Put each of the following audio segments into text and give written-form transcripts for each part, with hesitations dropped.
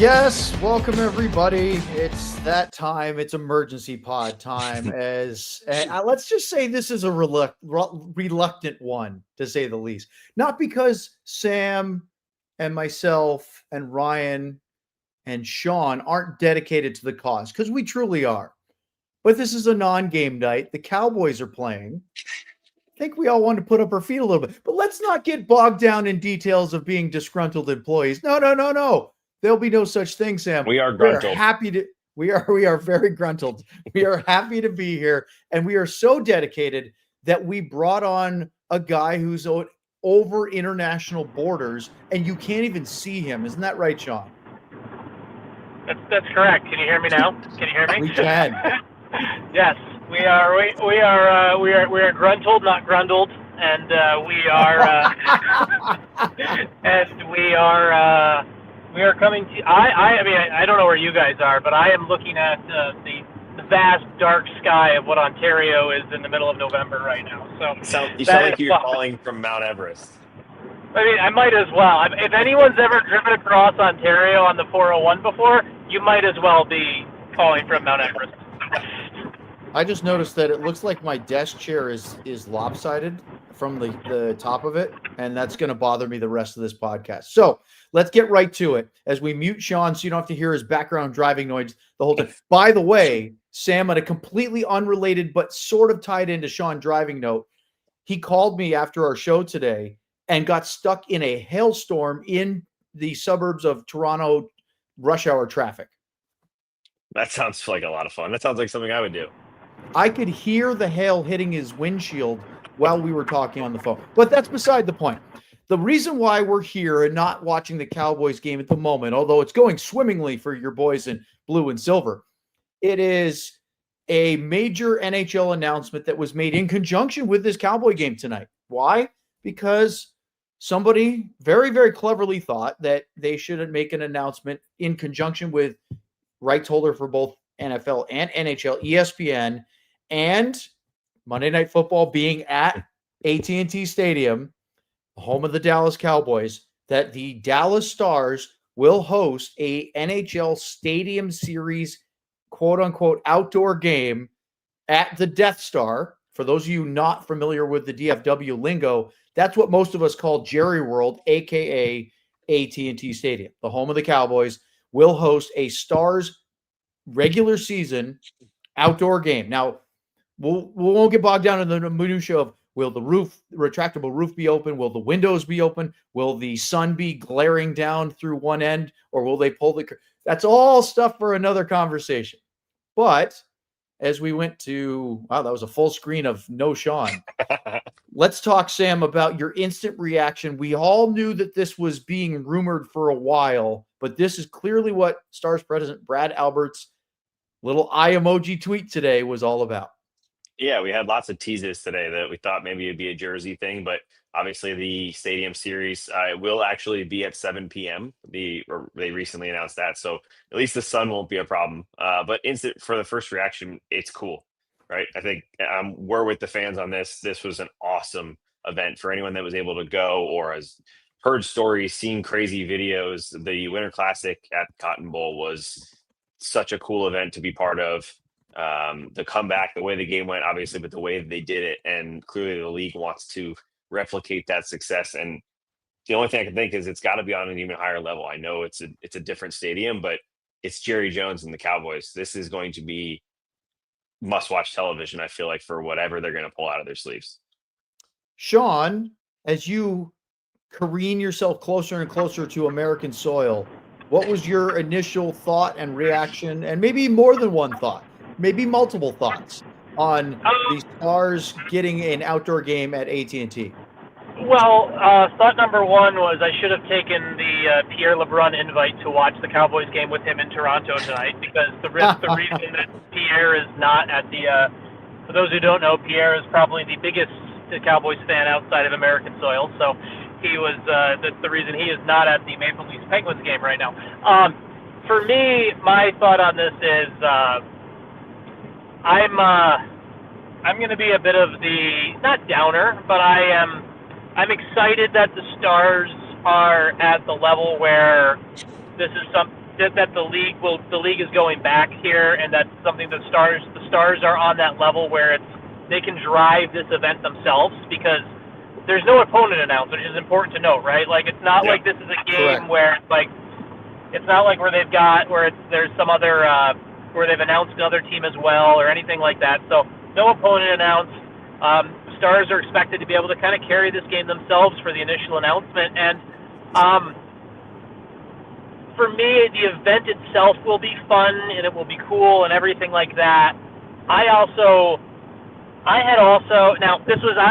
Yes, welcome everybody. It's that time. It's emergency pod time. Let's just say this is a reluctant one, to say the least. Not because Sam and myself and Ryan and Sean aren't dedicated to the cause, because we truly are. But this is a non-game night. The Cowboys are playing. I think we all want to put up our feet a little bit. But let's not get bogged down in details of being disgruntled employees. No. There'll be no such thing, Sam. We are gruntled. We are very gruntled. We are happy to be here, and we are so dedicated that we brought on a guy who's over international borders, and you can't even see him. Isn't that right, Sean? That's correct. Can you hear me now? Can you hear me? We can. Yes, we are gruntled, not grundled, and we are coming to. I mean, I don't know where you guys are, but I am looking at the vast dark sky of what Ontario is in the middle of November right now. So you sound like you're calling from Mount Everest. I mean, I might as well. If anyone's ever driven across Ontario on the 401 before, you might as well be calling from Mount Everest. I just noticed that it looks like my desk chair is lopsided from the top of it, and that's going to bother me the rest of this podcast. So let's get right to it as we mute Sean so you don't have to hear his background driving noise the whole time. By the way, Sam, on a completely unrelated but sort of tied into Sean driving note, he called me after our show today and got stuck in a hailstorm in the suburbs of Toronto rush hour traffic. That sounds like a lot of fun. That sounds like something I would do. I could hear the hail hitting his windshield while we were talking on the phone. But that's beside the point. The reason why we're here and not watching the Cowboys game at the moment, although it's going swimmingly for your boys in blue and silver, it is a major NHL announcement that was made in conjunction with this Cowboy game tonight. Why? Because somebody very, very cleverly thought that they should make an announcement in conjunction with rights holder for both NFL and NHL, ESPN, and Monday Night Football being at AT&T Stadium, home of the Dallas Cowboys, that the Dallas Stars will host a NHL Stadium Series, quote-unquote, outdoor game at the Death Star. For those of you not familiar with the DFW lingo, that's what most of us call Jerry World, a.k.a. AT&T Stadium. The home of the Cowboys will host a Stars regular season outdoor game. Now, we won't get bogged down in the minutia of will the retractable roof be open? Will the windows be open? Will the sun be glaring down through one end? Or will they pull that's all stuff for another conversation. But as we went to, wow, that was a full screen of no Sean. Let's talk, Sam, about your instant reaction. We all knew that this was being rumored for a while, but this is clearly what Stars president Brad Albert's little eye emoji tweet today was all about. Yeah, we had lots of teases today that we thought maybe it'd be a Jersey thing, but obviously the Stadium Series will actually be at 7 p.m. They recently announced that, so at least the sun won't be a problem. But instant for the first reaction, it's cool, right? I think we're with the fans on this. This was an awesome event for anyone that was able to go or has heard stories, seen crazy videos. The Winter Classic at Cotton Bowl was such a cool event to be part of. The comeback, the way the game went, obviously, but the way they did it, and clearly the league wants to replicate that success. And the only thing I can think is it's got to be on an even higher level. I know it's a different stadium, but it's Jerry Jones and the Cowboys. This is going to be must-watch television, I feel like, for whatever they're going to pull out of their sleeves. Sean, as you careen yourself closer and closer to American soil, what was your initial thought and reaction, and maybe more than one thought, maybe multiple thoughts on the Stars getting an outdoor game at AT&T? Well, thought number one was I should have taken the Pierre LeBrun invite to watch the Cowboys game with him in Toronto tonight, because the reason that Pierre is not at the for those who don't know, Pierre is probably the biggest Cowboys fan outside of American soil, so he was that's the reason he is not at the Maple Leafs Penguins game right now. For me, my thought on this is I'm going to be a bit of the, not downer, but I'm excited that the Stars are at the level where this is that the league is going back here, and that's something that the Stars are on that level where they can drive this event themselves, because there's no opponent announced, which is important to note, right? Like, it's not like this is a game where it's not like where there's some other where they've announced another team as well or anything like that. So no opponent announced. Stars are expected to be able to kind of carry this game themselves for the initial announcement, and for me, the event itself will be fun and it will be cool and everything like that. Now,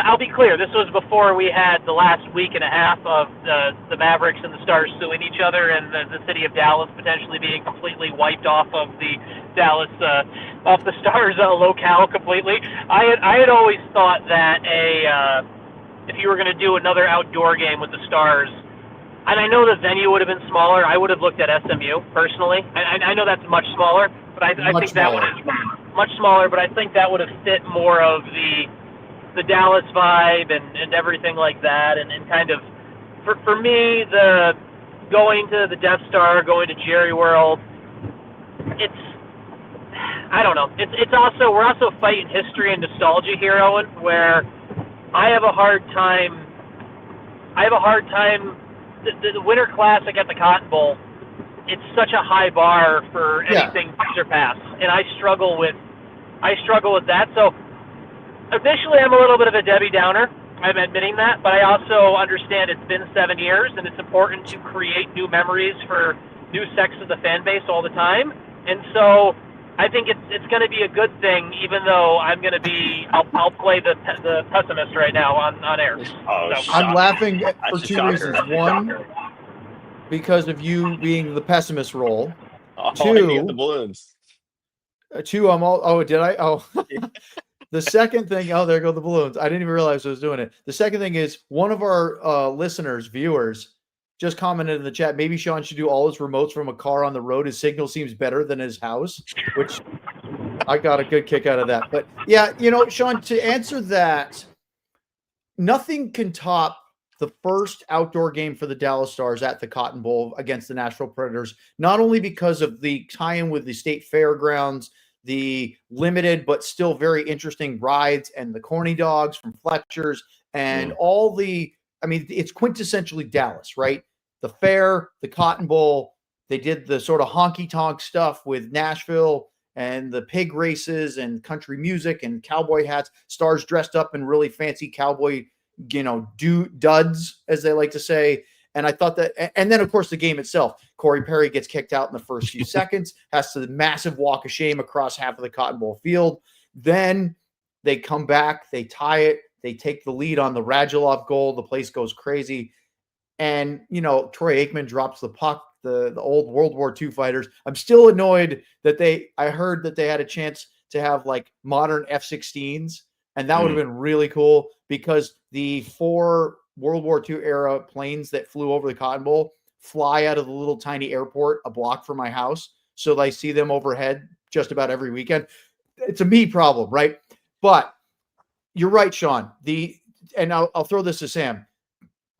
I'll be clear, this was before we had the last week and a half of the Mavericks and the Stars suing each other, and the city of Dallas potentially being completely wiped off of the Stars locale completely. I had always thought that if you were going to do another outdoor game with the Stars, and I know the venue would have been smaller, I would have looked at SMU personally. I know that's much smaller, but I think that would have much smaller, but I think that would have fit more of the Dallas vibe and everything like that, and kind of for me, the going to the Death Star, going to Jerry World, I don't know. We're also fighting history and nostalgia here, Owen, where I have a hard time. The Winter Classic at the Cotton Bowl, it's such a high bar for anything to surpass, and I struggle with that. So initially, I'm a little bit of a Debbie Downer. I'm admitting that, but I also understand it's been 7 years, and it's important to create new memories for new sections of the fan base all the time. And so I think it's going to be a good thing, even though I'll play the pessimist right now on air. I'm laughing for two reasons. One, because of you being the pessimist role. Two, the balloons. Two, I'm all. Oh, did I? Oh, the second thing. Oh, there go the balloons. I didn't even realize I was doing it. The second thing is one of our viewers, just commented in the chat, maybe Sean should do all his remotes from a car on the road. His signal seems better than his house, which I got a good kick out of that. But yeah, Sean, to answer that, nothing can top the first outdoor game for the Dallas Stars at the Cotton Bowl against the Nashville Predators, not only because of the tie-in with the state fairgrounds, the limited but still very interesting rides, and the corny dogs from Fletcher's, and it's quintessentially Dallas, right? The fair, the Cotton Bowl, they did the sort of honky-tonk stuff with Nashville and the pig races and country music and cowboy hats, Stars dressed up in really fancy cowboy, duds, as they like to say. And I thought that, and then of course the game itself, Corey Perry gets kicked out in the first few seconds, has the massive walk of shame across half of the Cotton Bowl field. Then they come back, they tie it, they take the lead on the Radulov goal. The place goes crazy. And, Troy Aikman drops the puck, the old World War II fighters. I'm still annoyed that I heard that they had a chance to have like modern F-16s. And that would have been really cool, because the 4 World War II era planes that flew over the Cotton Bowl fly out of the little tiny airport a block from my house. So I see them overhead just about every weekend. It's a me problem, right? But you're right, Sean. And I'll throw this to Sam.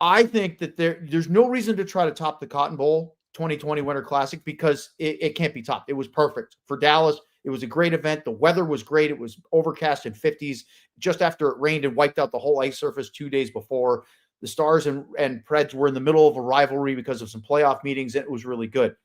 I think that there's no reason to try to top the Cotton Bowl 2020 Winter Classic, because it can't be topped. It was perfect for Dallas. It was a great event. The weather was great. It was overcast in 50s just after it rained and wiped out the whole ice surface 2 days before. The Stars and Preds were in the middle of a rivalry because of some playoff meetings, and it was really good.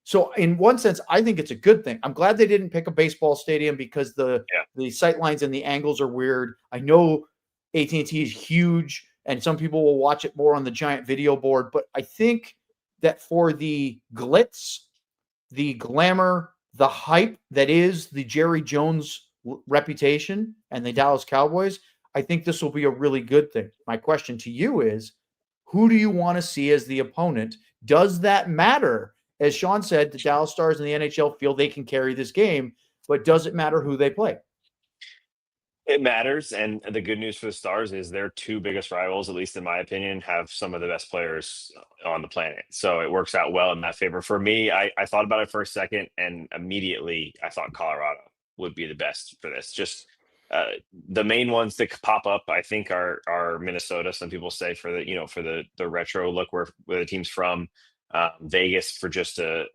So in one sense, I think it's a good thing. I'm glad they didn't pick a baseball stadium, because the sight lines and the angles are weird. I know AT&T is huge, and some people will watch it more on the giant video board, but I think that for the glitz, the glamour, the hype that is the Jerry Jones reputation and the Dallas Cowboys, I think this will be a really good thing. My question to you is, who do you want to see as the opponent? Does that matter? As Sean said, the Dallas Stars and the NHL feel they can carry this game, but does it matter who they play? It matters, and the good news for the Stars is their 2 biggest rivals, at least in my opinion, have some of the best players on the planet. So it works out well in that favor. For me, I thought about it for a second, and immediately I thought Colorado would be the best for this. Just the main ones that pop up, I think, are Minnesota. Some people say for the retro look where the team's from. Vegas for just an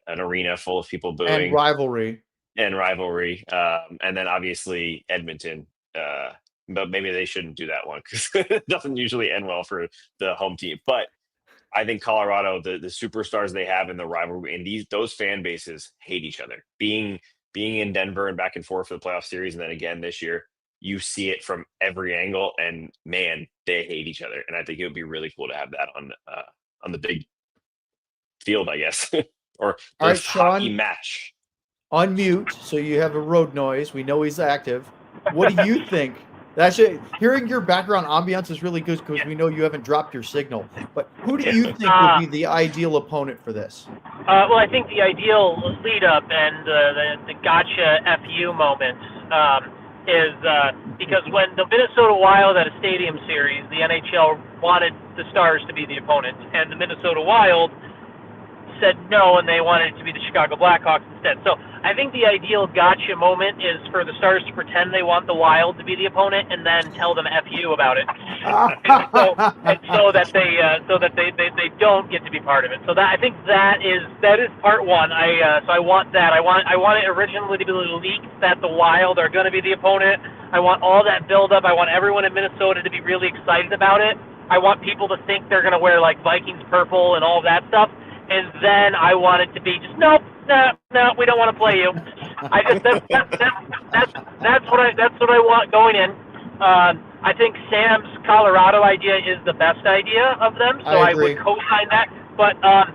arena full of people booing And rivalry. and rivalry, and then obviously Edmonton. But maybe they shouldn't do that one because it doesn't usually end well for the home team. But I think Colorado, the superstars they have in the rivalry, and those fan bases hate each other. Being in Denver and back and forth for the playoff series, and then again this year, you see it from every angle, and man, they hate each other. And I think it would be really cool to have that on the big field, I guess, or All right, hockey Sean, match. unmute so you have a road noise. We know he's active. What do you think? Hearing your background ambiance is really good because we know you haven't dropped your signal. But who do you think would be the ideal opponent for this? Well, I think the ideal lead up and the gotcha FU moment is because when the Minnesota Wild at a Stadium series, the NHL wanted the Stars to be the opponent, and the Minnesota Wild said no, and they wanted it to be the Chicago Blackhawks instead. So I think the ideal gotcha moment is for the Stars to pretend they want the Wild to be the opponent, and then tell them "F you" about it, so that they don't get to be part of it. So I think that is part one. So I want that. I want it originally to be leaked that the Wild are going to be the opponent. I want all that build up. I want everyone in Minnesota to be really excited about it. I want people to think they're going to wear like Vikings purple and all that stuff. And then I want it to be just no, we don't want to play you. That's what I want going in. I think Sam's Colorado idea is the best idea of them, so I would co-sign that. But to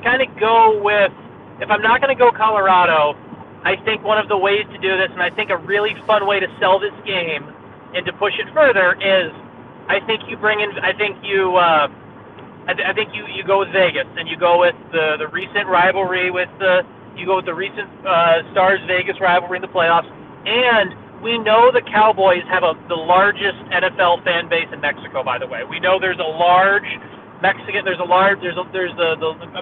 kind of go with, if I'm not going to go Colorado, I think one of the ways to do this, and I think a really fun way to sell this game and to push it further is, I think you go with Vegas, and you go with the recent rivalry you go with the recent Stars Vegas rivalry in the playoffs, and we know the Cowboys have the largest NFL fan base in Mexico. By the way, we know there's a large Mexican, there's a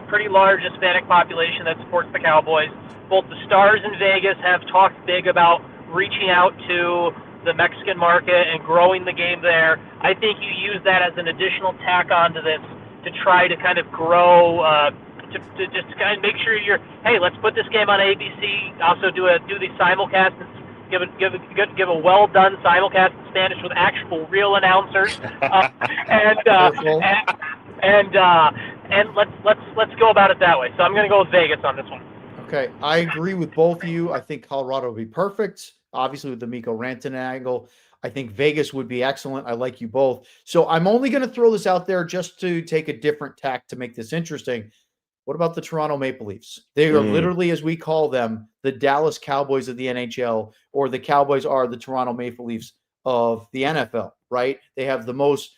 pretty large Hispanic population that supports the Cowboys. Both the Stars and Vegas have talked big about reaching out to the Mexican market and growing the game there. I think you use that as an additional tack onto this to try to kind of grow, to just kind of make sure hey, let's put this game on ABC. Also do the simulcast and give a well done simulcast in Spanish with actual real announcers, and let's go about it that way. So I'm going to go with Vegas on this one. Okay, I agree with both of you. I think Colorado would be perfect. Obviously, with the Mikko Rantanen angle, I think Vegas would be excellent. I like you both. So I'm only going to throw this out there just to take a different tack to make this interesting. What about the Toronto Maple Leafs? They are literally, as we call them, the Dallas Cowboys of the NHL, or the Cowboys are the Toronto Maple Leafs of the NFL, right? They have the most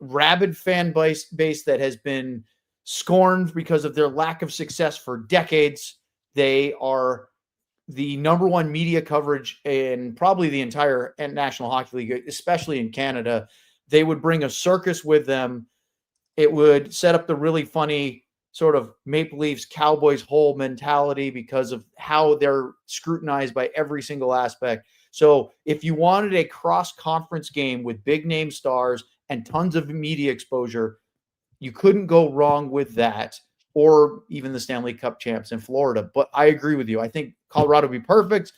rabid fan base that has been scorned because of their lack of success for decades. They are the number one media coverage in probably the entire National Hockey League, especially in Canada. They would bring a circus with them. It would set up the really funny sort of Maple Leafs Cowboys whole mentality because of how they're scrutinized by every single aspect. So if you wanted a cross-conference game with big name stars and tons of media exposure, you couldn't go wrong with that, or even the Stanley Cup champs in Florida. But I agree with you. I think Colorado would be perfect.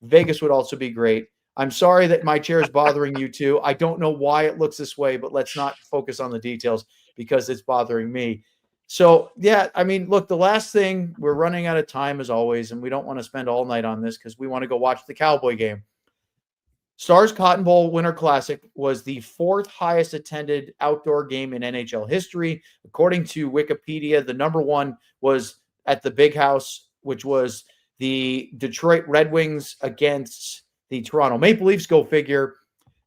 Vegas would also be great. I'm sorry that my chair is bothering you too. I don't know why it looks this way, but let's not focus on the details because it's bothering me. So, yeah, I mean, look, the last thing, we're running out of time as always, and we don't want to spend all night on this because we want to go watch the Cowboy game. Stars Cotton Bowl Winter Classic was the fourth highest attended outdoor game in NHL history. According to Wikipedia, the number one was at the Big House, which was the Detroit Red Wings against the Toronto Maple Leafs. Go figure.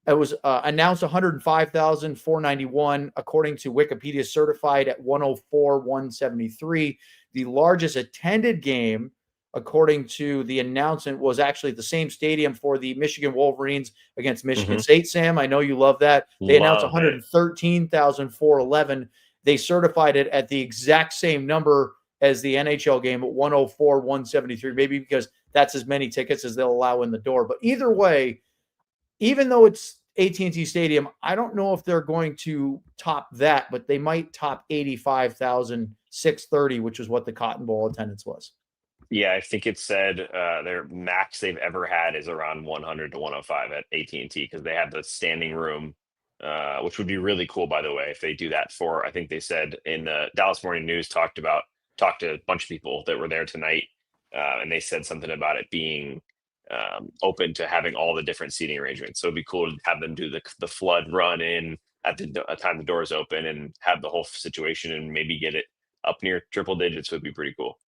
It was announced 105,491, according to Wikipedia, certified at 104,173. The largest attended game, according to the announcement, was actually the same stadium for the Michigan Wolverines against Michigan State. Sam, I know you love that. They announced 113,411. They certified it at the exact same number as the NHL game at 104,173, maybe because that's as many tickets as they'll allow in the door. But either way, even though it's AT&T Stadium, I don't know if they're going to top that, but they might top 85,630, which is what the Cotton Bowl attendance was. Yeah, I think it said their max they've ever had is around 100 to 105 at AT&T because they have the standing room, which would be really cool, by the way, if they do that for. I think they said in the Dallas Morning News talked to a bunch of people that were there tonight, and they said something about it being open to having all the different seating arrangements. So it'd be cool to have them do the flood run in at the time the doors open and have the whole situation and maybe get it up near triple digits would be pretty cool.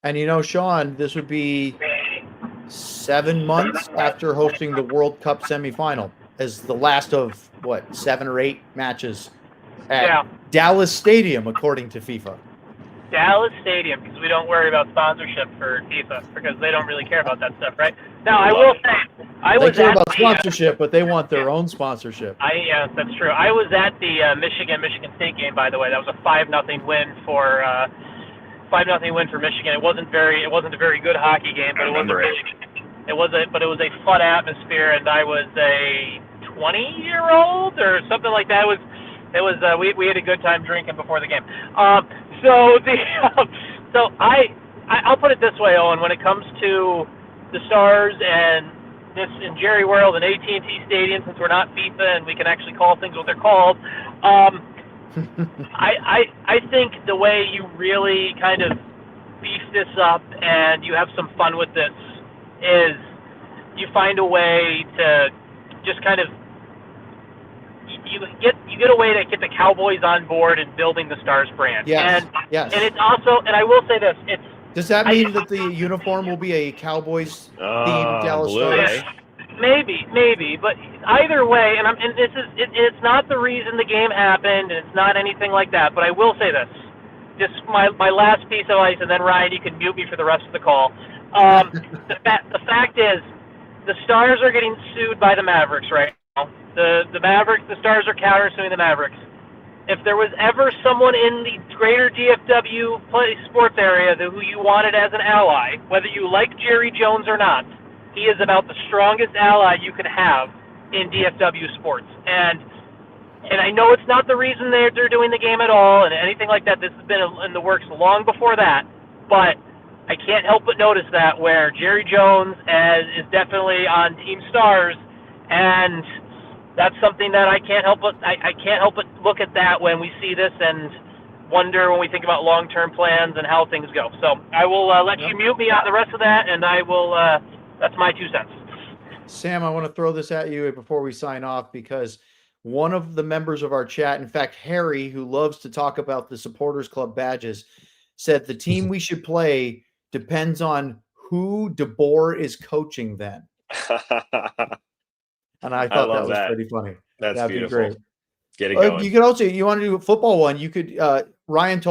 And Sean, this would be 7 months after hosting the World Cup semifinal as the last of 7 or 8 matches at Dallas Stadium, according to FIFA. Dallas Stadium, because we don't worry about sponsorship for FIFA because they don't really care about that stuff, right? Now, I will say, they care about sponsorship, but they want their own sponsorship. Yes, that's true. I was at the Michigan State game, by the way. That was a 5-0 win for 5-0 win for Michigan. It wasn't a very good hockey game, but it was a fun atmosphere, and I was a 20-year-old or something like that. We had a good time drinking before the game. So I'll put it this way, Owen. When it comes to the Stars and this in Jerry World and AT&T Stadium, since we're not FIFA and we can actually call things what they're called, I think the way you really kind of beef this up and you have some fun with this is you find a way to just kind of you get a way to get the Cowboys on board and building the Stars brand. Yes. And it's also, and I will say this, does that mean that the uniform will be a Cowboys themed Dallas Stars? Eh? Maybe, but either way, it's not the reason the game happened, and it's not anything like that. But I will say this, just my last piece of ice, and then Ryan, you can mute me for the rest of the call. The fact is, the Stars are getting sued by the Mavericks right now. The Stars are countersuing the Mavericks. If there was ever someone in the greater DFW sports area who you wanted as an ally, whether you like Jerry Jones or not, he is about the strongest ally you can have in DFW sports. And I know it's not the reason they're doing the game at all and anything like that. This has been in the works long before that. But I can't help but notice that where Jerry Jones is definitely on Team Stars, and that's something that I can't help but look at that when we see this and wonder when we think about long-term plans and how things go. So I will let you mute me on the rest of that, and I will. That's my 2 cents. Sam, I want to throw this at you before we sign off because one of the members of our chat, in fact, Harry, who loves to talk about the Supporters Club badges, said the team we should play depends on who DeBoer is coaching then. And I thought that was pretty funny. That'd beautiful. Be great. Get it going. You could also, you want to do a football one, you could, Ryan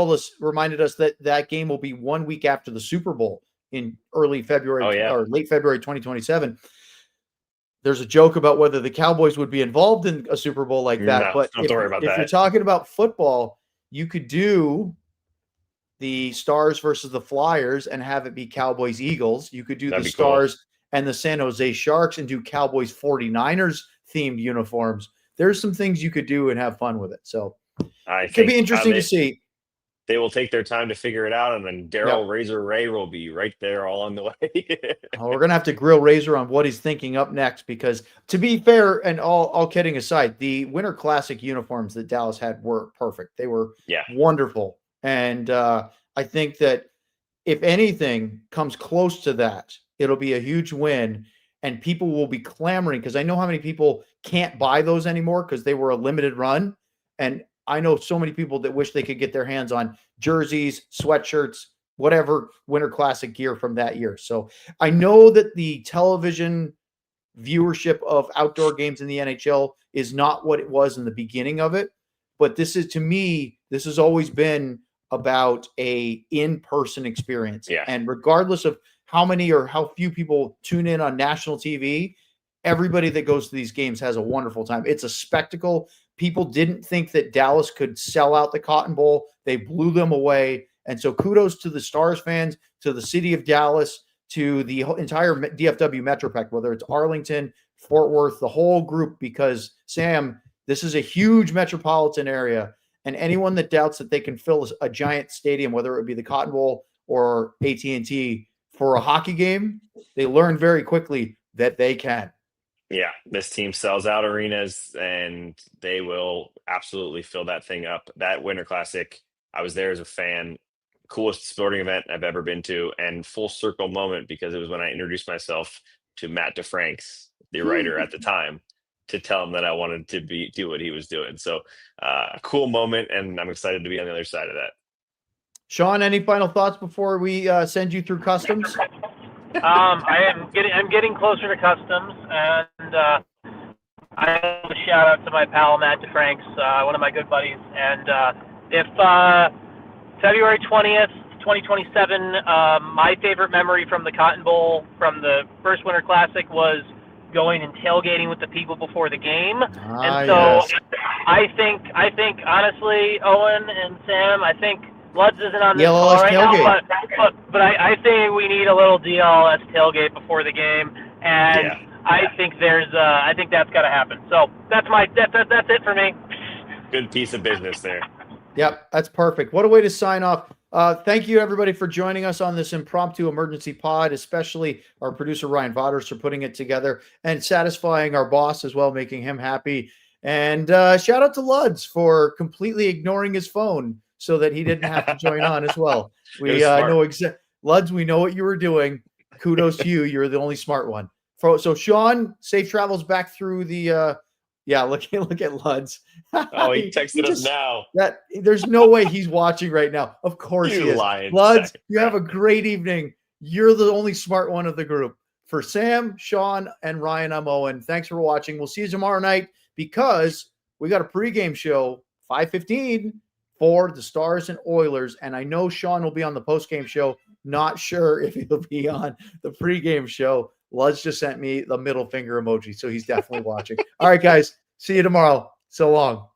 reminded us that game will be 1 week after the Super Bowl in early February or late February 2027. There's a joke about whether the Cowboys would be involved in a Super Bowl like that. But if you're talking about football, you could do the Stars versus the Flyers and have it be Cowboys Eagles. You could do the Stars and the San Jose Sharks and do Cowboys 49ers themed uniforms. There's some things you could do and have fun with it. So it could be interesting to see. They will take their time to figure it out, and then Daryl Razor Ray will be right there all on the way. We're going to have to grill Razor on what he's thinking up next because, to be fair, and all kidding aside, the Winter Classic uniforms that Dallas had were perfect. They were wonderful. And I think that if anything comes close to that, it'll be a huge win, and people will be clamoring because I know how many people can't buy those anymore because they were a limited run. And I know so many people that wish they could get their hands on jerseys, sweatshirts, whatever Winter Classic gear from that year. So I know that the television viewership of outdoor games in the NHL is not what it was in the beginning of it. But this has always been about a in-person experience. Yeah. And regardless of how many or how few people tune in on national TV, everybody that goes to these games has a wonderful time. It's a spectacle. People didn't think that Dallas could sell out the Cotton Bowl. They blew them away. And so kudos to the Stars fans, to the city of Dallas, to the entire DFW Metroplex, whether it's Arlington, Fort Worth, the whole group, because Sam, this is a huge metropolitan area, and anyone that doubts that they can fill a giant stadium, whether it be the Cotton Bowl or AT&T for a hockey game, they learn very quickly that they can. Yeah, this team sells out arenas, and they will absolutely fill that thing up. That Winter Classic, I was there as a fan. Coolest sporting event I've ever been to, and full circle moment, because it was when I introduced myself to Matt DeFranks, the writer at the time, to tell him that I wanted to do what he was doing. So a cool moment, and I'm excited to be on the other side of that. Sean, any final thoughts before we send you through customs? I'm getting closer to customs, and I have a shout out to my pal Matt DeFranks, one of my good buddies. And if February 20th, 2027, my favorite memory from the Cotton Bowl, from the first Winter Classic, was going and tailgating with the people before the game. And so yes. I think honestly, Owen and Sam, I think Bloods isn't on this DLLS call right tailgate. now, but I think we need a little DLLS tailgate before the game, and Yeah. I think I think that's got to happen. So that's it for me. Good piece of business there. Yep, that's perfect. What a way to sign off. Thank you, everybody, for joining us on this impromptu emergency pod, especially our producer, Ryan Voders, for putting it together and satisfying our boss as well, making him happy. And shout out to Luds for completely ignoring his phone so that he didn't have to join on as well. We know Luds, we know what you were doing. Kudos to you. You're the only smart one. So Sean, safe travels back through the look at Luds. Oh, he texted us now. There's no way he's watching right now. Of course he is. Luds, you have a great evening. You're the only smart one of the group. For Sam, Sean, and Ryan, I'm Owen. Thanks for watching. We'll see you tomorrow night, because we got a pregame show, 5:15, for the Stars and Oilers. And I know Sean will be on the postgame show. Not sure if he'll be on the pregame show. Luz just sent me the middle finger emoji, so he's definitely watching. All right, guys. See you tomorrow. So long.